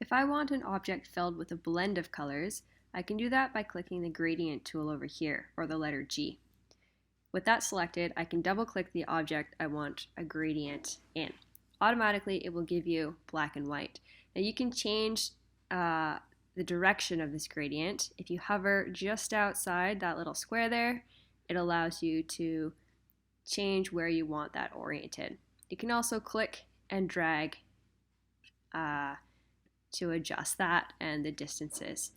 If I want an object filled with a blend of colors, I can do that by clicking the gradient tool over here, or the letter G. With that selected, I can double click the object I want a gradient in. Automatically, it will give you black and white. Now you can change the direction of this gradient. If you hover just outside that little square there, it allows you to change where you want that oriented. You can also click and drag to adjust that and the distances.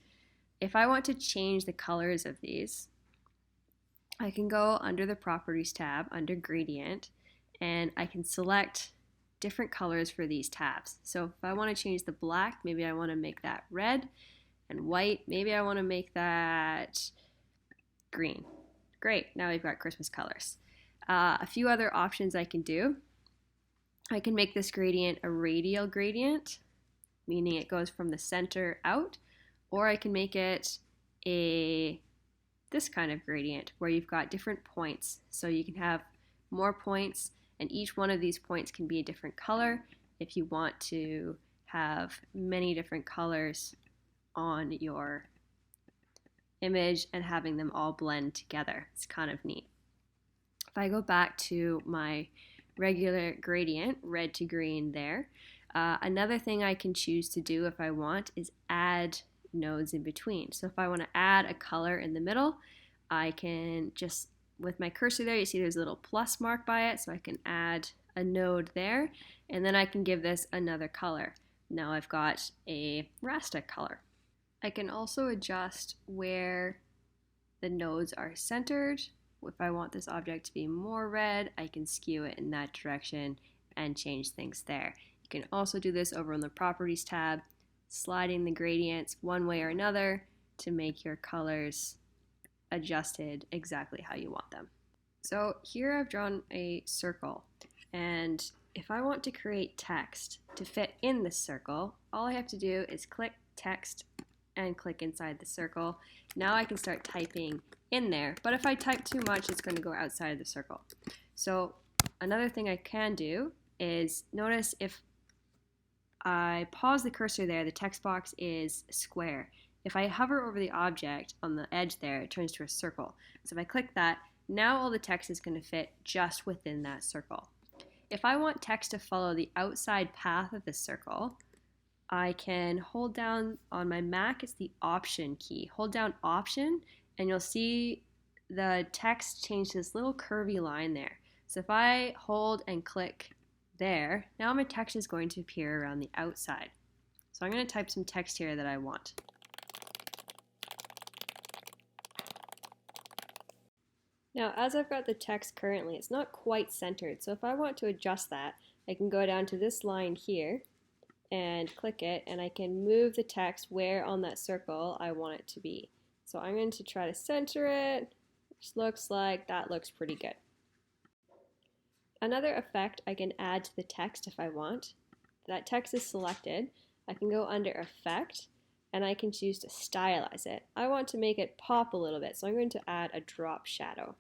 If I want to change the colors of these, I can go under the Properties tab, under Gradient, and I can select different colors for these tabs. So if I want to change the black, maybe I want to make that red, and white, maybe I want to make that green. Great, now we've got Christmas colors. A few other options I can do. I can make this gradient a radial gradient, meaning it goes from the center out, or I can make it this kind of gradient where you've got different points. So you can have more points, and each one of these points can be a different color if you want to have many different colors on your image and having them all blend together. It's kind of neat. If I go back to my regular gradient, red to green there, another thing I can choose to do if I want is add nodes in between. So if I want to add a color in the middle, I can just, with my cursor there, you see there's a little plus mark by it, so I can add a node there, and then I can give this another color. Now I've got a Rasta color. I can also adjust where the nodes are centered. If I want this object to be more red, I can skew it in that direction and change things there. You can also do this over on the Properties tab, sliding the gradients one way or another to make your colors adjusted exactly how you want them. So here I've drawn a circle, and if I want to create text to fit in this circle, all I have to do is click text and click inside the circle. Now I can start typing in there, but if I type too much, it's going to go outside of the circle. So another thing I can do is, notice if I pause the cursor there, the text box is square. If I hover over the object on the edge there, it turns to a circle. So if I click that, now all the text is going to fit just within that circle. If I want text to follow the outside path of the circle, I can hold down on my Mac, it's the Option key. Hold down Option, and you'll see the text change to this little curvy line there. So if I hold and click there, now my text is going to appear around the outside. So I'm going to type some text here that I want. Now, as I've got the text currently, it's not quite centered. So if I want to adjust that, I can go down to this line here and click it, and I can move the text where on that circle I want it to be. So I'm going to try to center it, which looks like that looks pretty good. Another effect I can add to the text if I want. That text is selected. I can go under Effect, and I can choose to stylize it. I want to make it pop a little bit, so I'm going to add a drop shadow.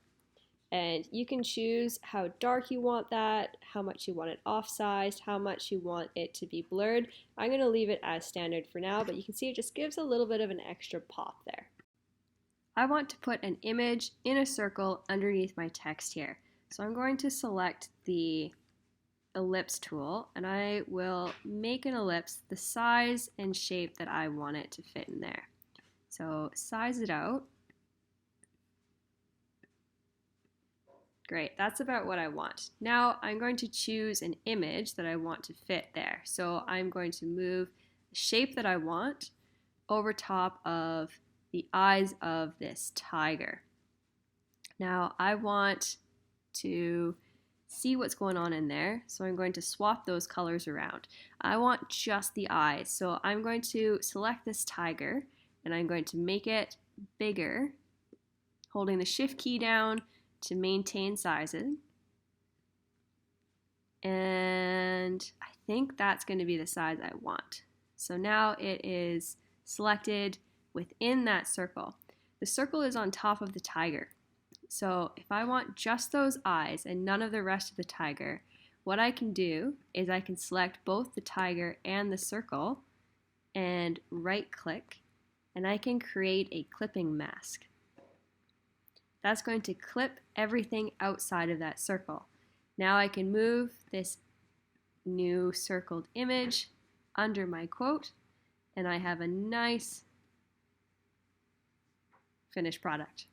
And you can choose how dark you want that, how much you want it off-sized, how much you want it to be blurred. I'm going to leave it as standard for now, but you can see it just gives a little bit of an extra pop there. I want to put an image in a circle underneath my text here. So I'm going to select the ellipse tool, and I will make an ellipse the size and shape that I want it to fit in there. So size it out. Great, that's about what I want. Now I'm going to choose an image that I want to fit there. So I'm going to move the shape that I want over top of the eyes of this tiger. Now I want to see what's going on in there, so I'm going to swap those colors around. I want just the eyes, so I'm going to select this tiger and I'm going to make it bigger, holding the Shift key down to maintain sizes. And I think that's going to be the size I want. So now it is selected within that circle. The circle is on top of the tiger. So if I want just those eyes and none of the rest of the tiger, what I can do is I can select both the tiger and the circle and right click, and I can create a clipping mask. That's going to clip everything outside of that circle. Now I can move this new circled image under my quote, and I have a nice finished product.